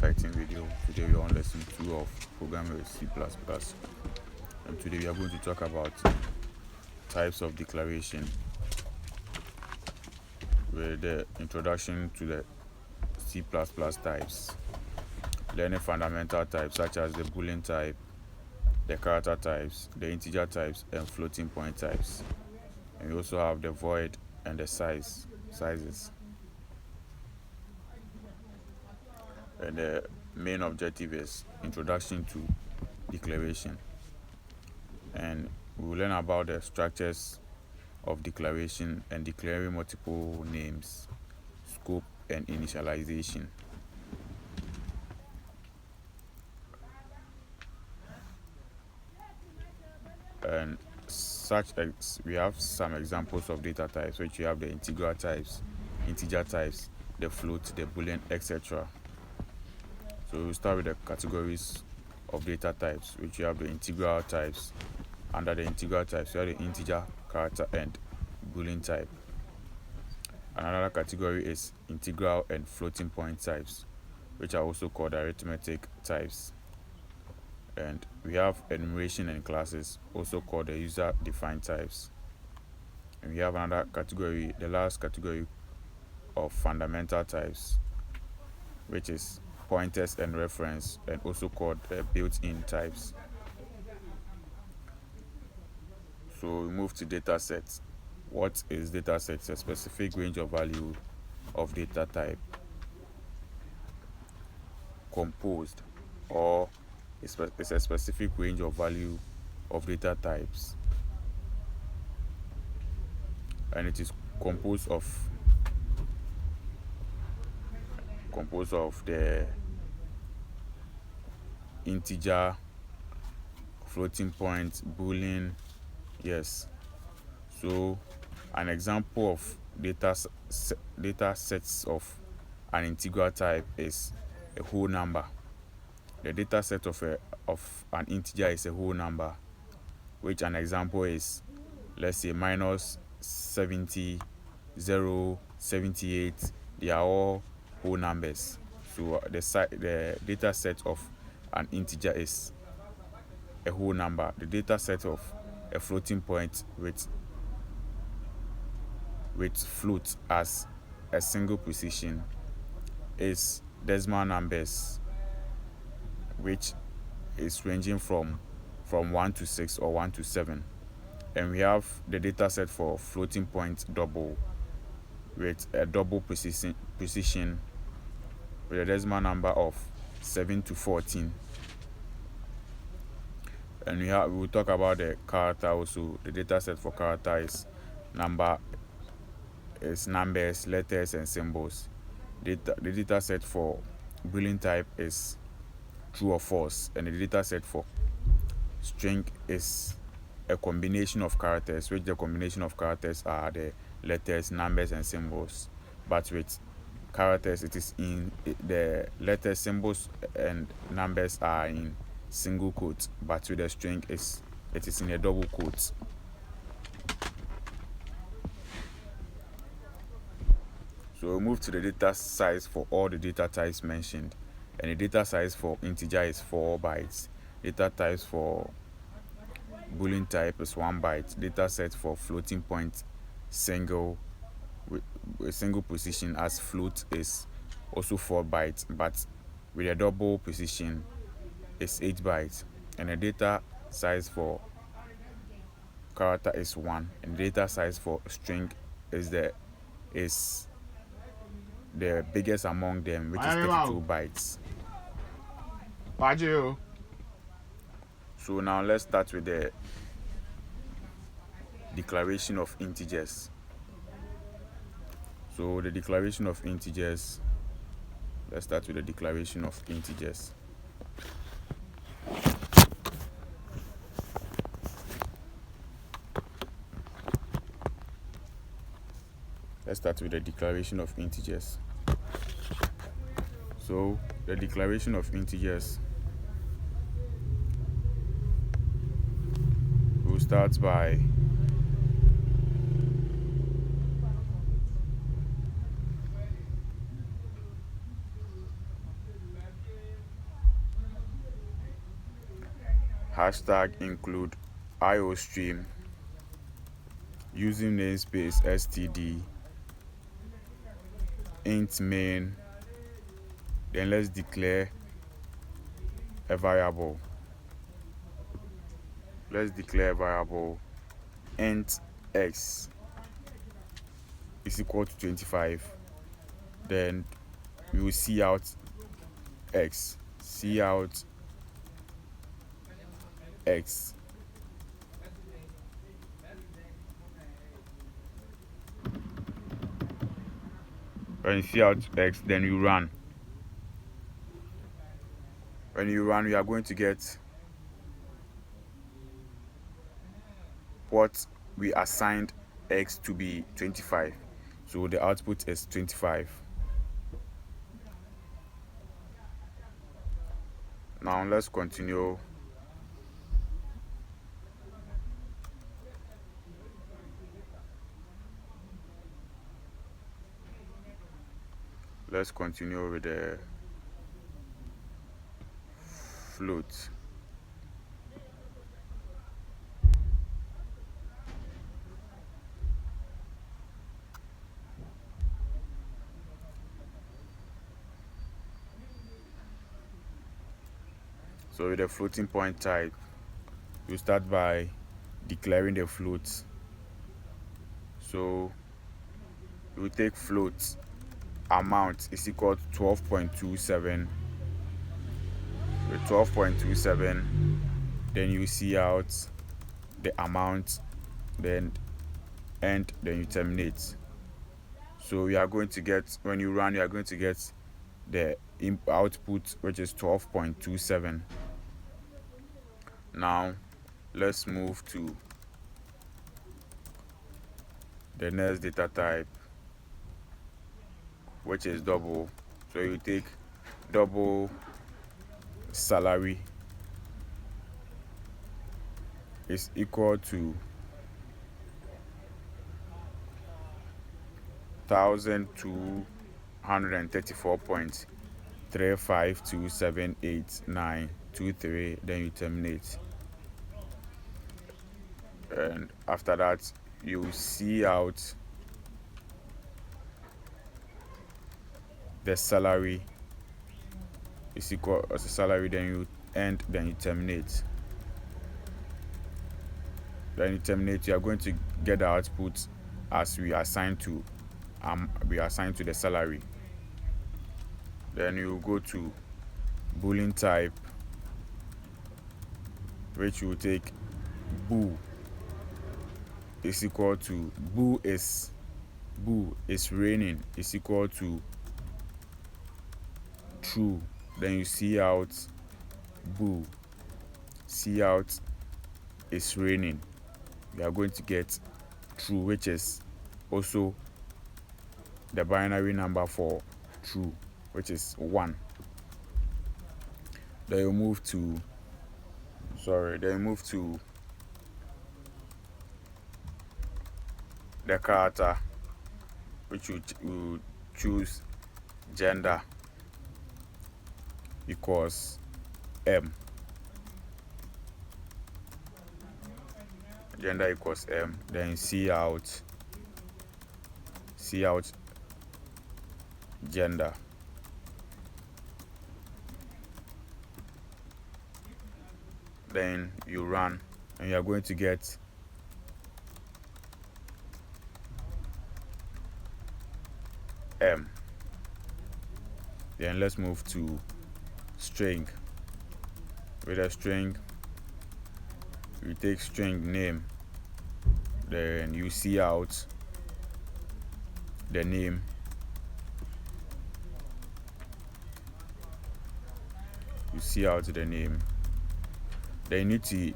exciting video. Today we are on lesson 2 of programming with C++. And today we are going to talk about types of declaration with the introduction to the C++ types, learning fundamental types such as the Boolean type, the character types, the integer types, and floating point types. And we also have the void and the sizes. And the main objective is introduction to declaration. And we will learn about the structures of declaration and declaring multiple names, scope, and initialization. And we have some examples of data types, which we have the integral types, integer types, the float, the boolean, etc. So we'll start with the categories of data types, which we have the integral types. Under the integral types, we have the integer, character, and boolean type. Another category is integral and floating point types, which are also called arithmetic types. And we have enumeration and classes, also called the user-defined types. And we have another category, the last category of fundamental types, which is pointers and reference, and also called built-in types. So we move to data sets. What is data sets? A specific range of value of data type composed, or it's a specific range of value of data types, and it is composed of the integer, floating point, boolean. Yes. So an example of data sets of an integral type is a whole number. The data set of an integer is a whole number, which an example is, let's say, minus 70, 0, 78. They are all whole numbers. So the data set of an integer is a whole number. The data set of a floating point with float as a single precision is decimal numbers, which is ranging from 1 to 6 or 1 to 7. And we have the data set for floating point double with a double precision with a decimal number of 7 to 14. And we will talk about the character also. The data set for character is numbers, letters, and symbols. The data set for Boolean type is true or false, and the data set for string is a combination of characters, which the combination of characters are the letters, numbers, and symbols. But with characters, it is in the letters, symbols, and numbers are in single quotes, but with the string it is in a double quotes. So we'll move to the data size for all the data types mentioned, and the data size for integer is 4 bytes. Data types for Boolean type is 1 byte. Data set for floating point single with a single position as float is also 4 bytes, but with a double position is 8 bytes. And the data size for character is 1, and data size for string is the biggest among them, which is 32 bytes. So now let's start with the declaration of integers. So the declaration of integers, let's start with the declaration of integers. Let's start with the declaration of integers. So the declaration of integers will start by hashtag include iostream, using namespace std, int main. Then let's declare a variable. Let's declare a variable int x is equal to 25. Then we will see out x, see out x. When you see out x, then you run. When you run, we are going to get what we assigned x to be 25. So the output is 25. Now let's continue. Let's continue with the float. So with the floating point type, you start by declaring the float. So you take float amount is equal to 12.27. With 12.27, then you see out the amount, then end, then you terminate. So we are going to get, when you run, you are going to get the output, which is 12.27. Now let's move to the next data type, which is double. So you take double salary is equal to 1,234.35278.923. Then you terminate, and after that you see out the salary is equal as a salary, then you end, then you terminate. Then you terminate, you are going to get the output as we assign to the salary. Then you go to boolean type, which will take boo is equal to boo is raining is equal to true. Then you see out boo, see out is raining. We are going to get true, which is also the binary number for true, which is 1. Then you move to the character, which you choose gender equals m. Gender equals m. Then see out gender. Then you run, and you are going to get m. Then let's move to string. With a string, you take string name, then you see out the name, then you need to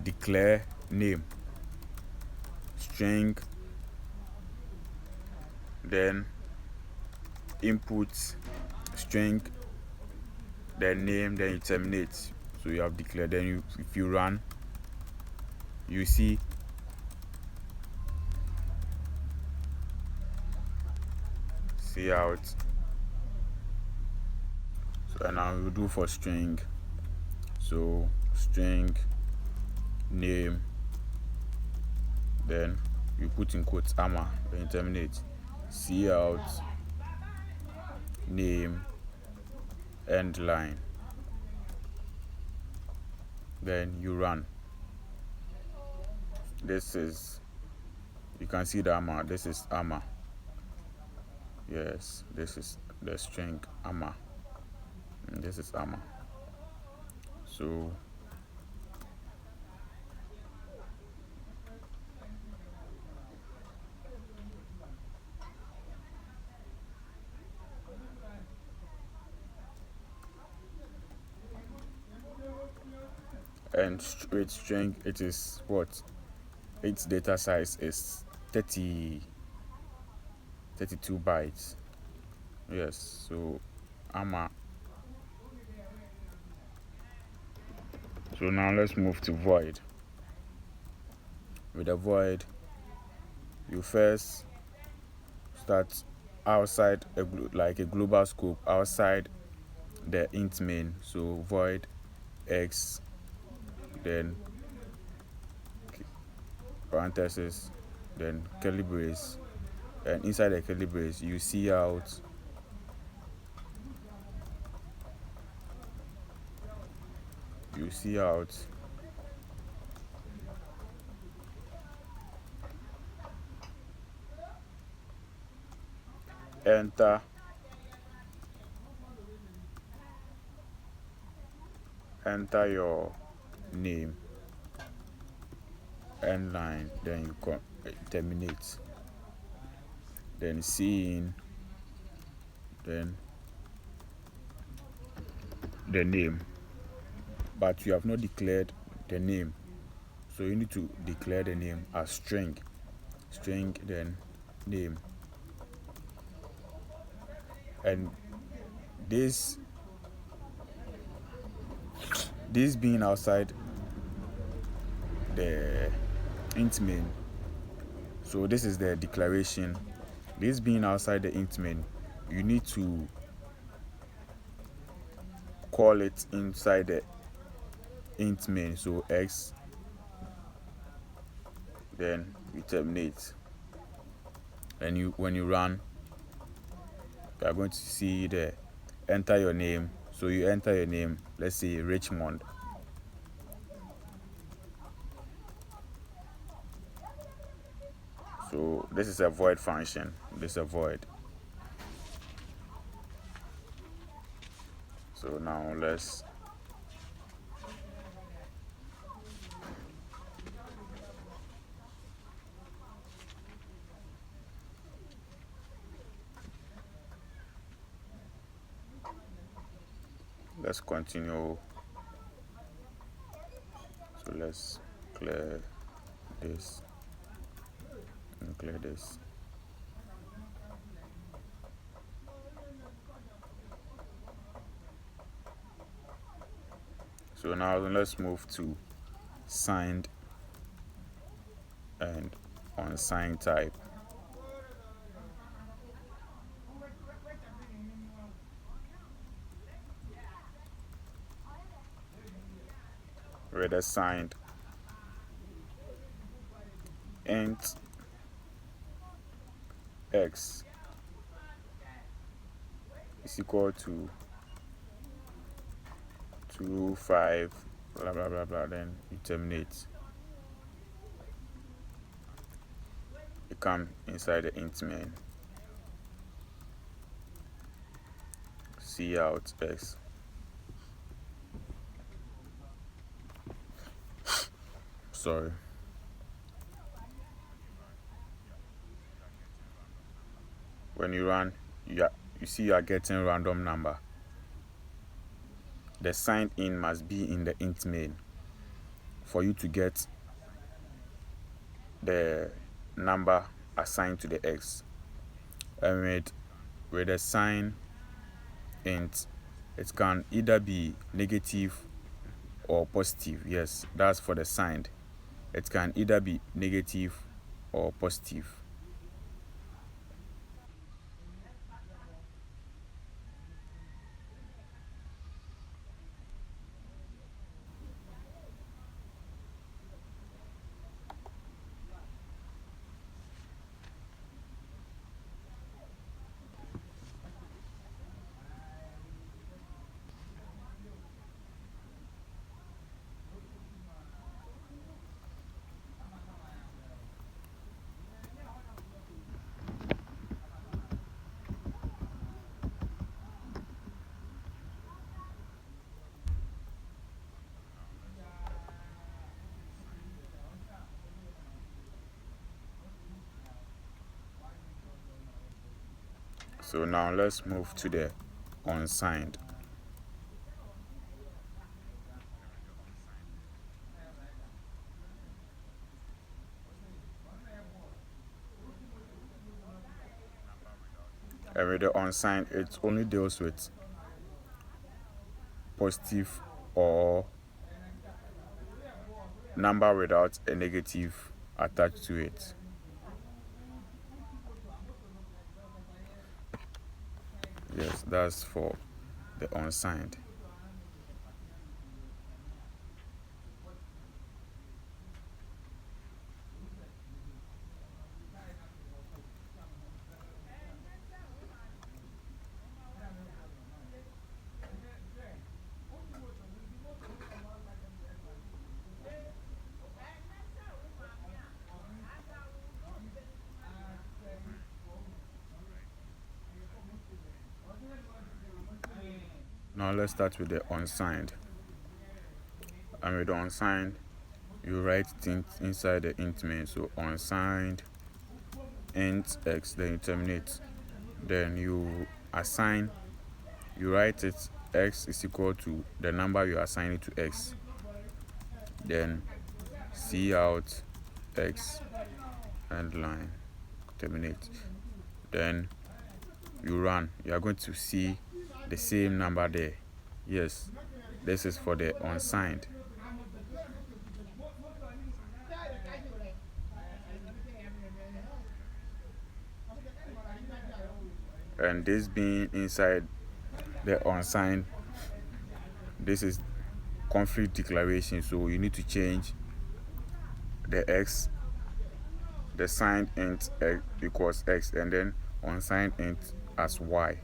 declare name string, then input string, then name, then you terminate. So you have declared. Then if you run, you see out. So and now we will do for string. So string name, then you put in quotes armor, then you terminate. See out name end line, then you run. This is, you can see the armor. This is armor. Yes, this is the string armor, and this is armor. So and with string, it is what, its data size is 32 bytes. Yes, so armor. So now let's move to void. With a void, you first start outside like a global scope outside the int main. So void x, then parenthesis, then curly brace, and inside the curly brace you see out enter your name end line, then you terminate, then cin, then the name, but you have not declared the name, so you need to declare the name as string then name. And this being outside the int main, so this is the declaration. This being outside the int main, you need to call it inside the int main, so x, then you terminate, and when you run, you are going to see the enter your name. So you enter your name, let's say Richmond. So this is a void function. This is a void. So now let's continue. So let's clear this and clear this. So now let's move to signed and unsigned type. With a signed int x is equal to 2 5 blah blah blah blah, then you terminate. You come inside the int main, see out x, sorry, when you run, you see you are getting random number. The signed in must be in the int main for you to get the number assigned to the x. And with a sign int, it can either be negative or positive. Yes, that's for the signed. It can either be negative or positive. So now let's move to the unsigned. And with the unsigned, it only deals with positive or number without a negative attached to it. Yes, that's for the unsigned. Now let's start with the unsigned. And with the unsigned, you write things inside the int main. So unsigned int x, then you terminate. Then you assign, you write it x is equal to the number you assign it to x. Then C out x end line, terminate. Then you run. You are going to see the same number there. Yes, this is for the unsigned. And this being inside the unsigned, this is conflict declaration, so you need to change the x, the signed int x equals x, and then unsigned int as y.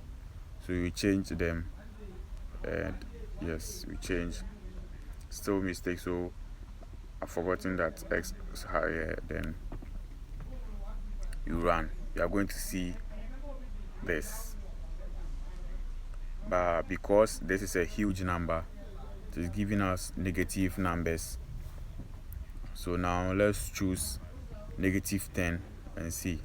So you change them, and yes, we change. Still mistake, so I've forgotten that x is higher. Then you run. You are going to see this, but because this is a huge number, it is giving us negative numbers. So now let's choose -10 and see.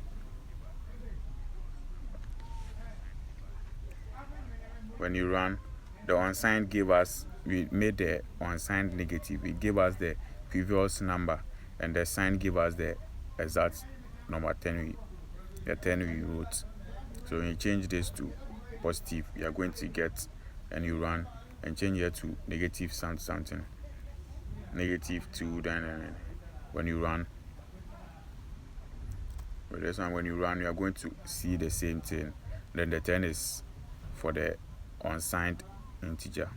When you run, the unsigned gave us, we made the unsigned negative, it gave us the previous number, and the signed gave us the exact number 10 we wrote. So when you change this to positive, you are going to get, and you run and change here to negative something, -2. Then when you run with this one, when you run, you are going to see the same thing. Then the 10 is for the unsigned integer.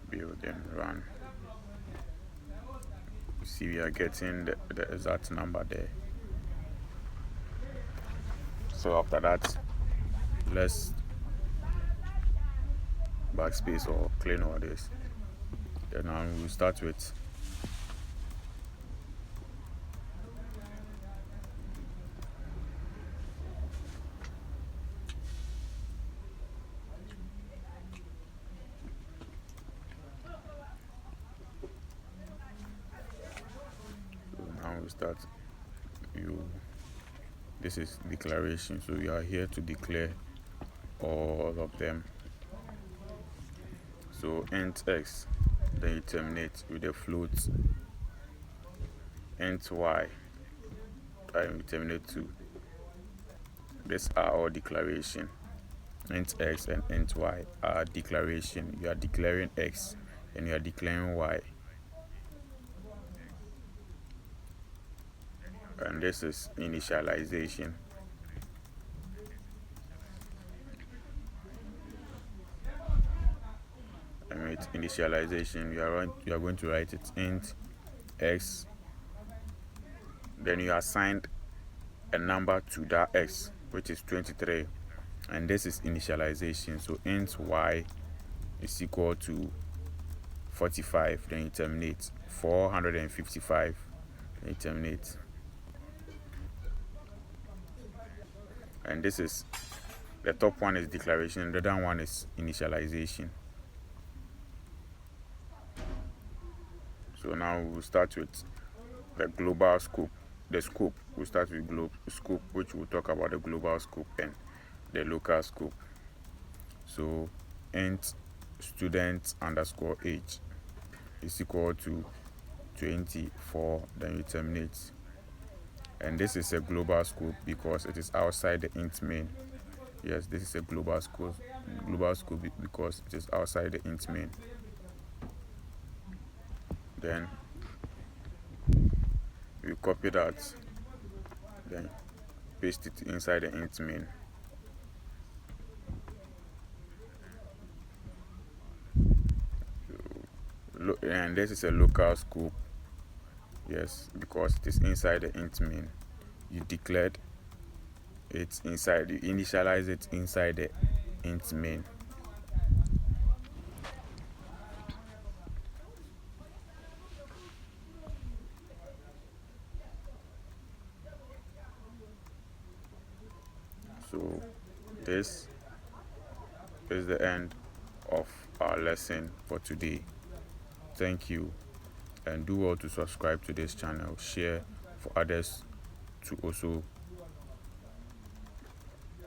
Build and run. See, we are getting the exact number there. So after that, let's backspace or clean all this. Then now we'll start with this is declaration, so we are here to declare all of them. So int x, then you terminate with a float. Int y, and you terminate to. These are all declaration. Int x and int y are declaration. You are declaring x and you are declaring y. And this is initialization. And with initialization, you are going to write it int x, then you assigned a number to that x, which is 23, and this is initialization. So int y is equal to 45, then you terminate. 455, then terminate. And this is the top one is declaration, the other one is initialization. So now we'll start with the global scope. The scope, we'll start with scope, which will talk about the global scope and the local scope. So int student underscore age is equal to 24, then you terminate. And this is a global scope because it is outside the int main. Yes, this is a global scope because it is outside the int main. Then we copy that, then paste it inside the int main. And this is a local scope. Yes, because it is inside the int main. You declared it inside, you initialize it inside the int main. So this is the end of our lesson for today. Thank you, and do well to subscribe to this channel, share for others to also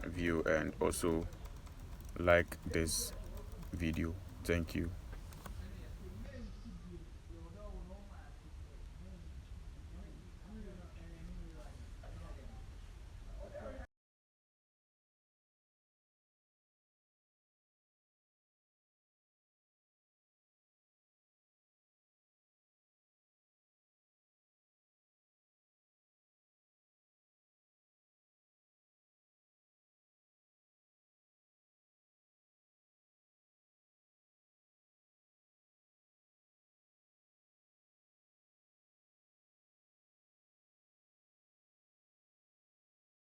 view, and also like this video. Thank you.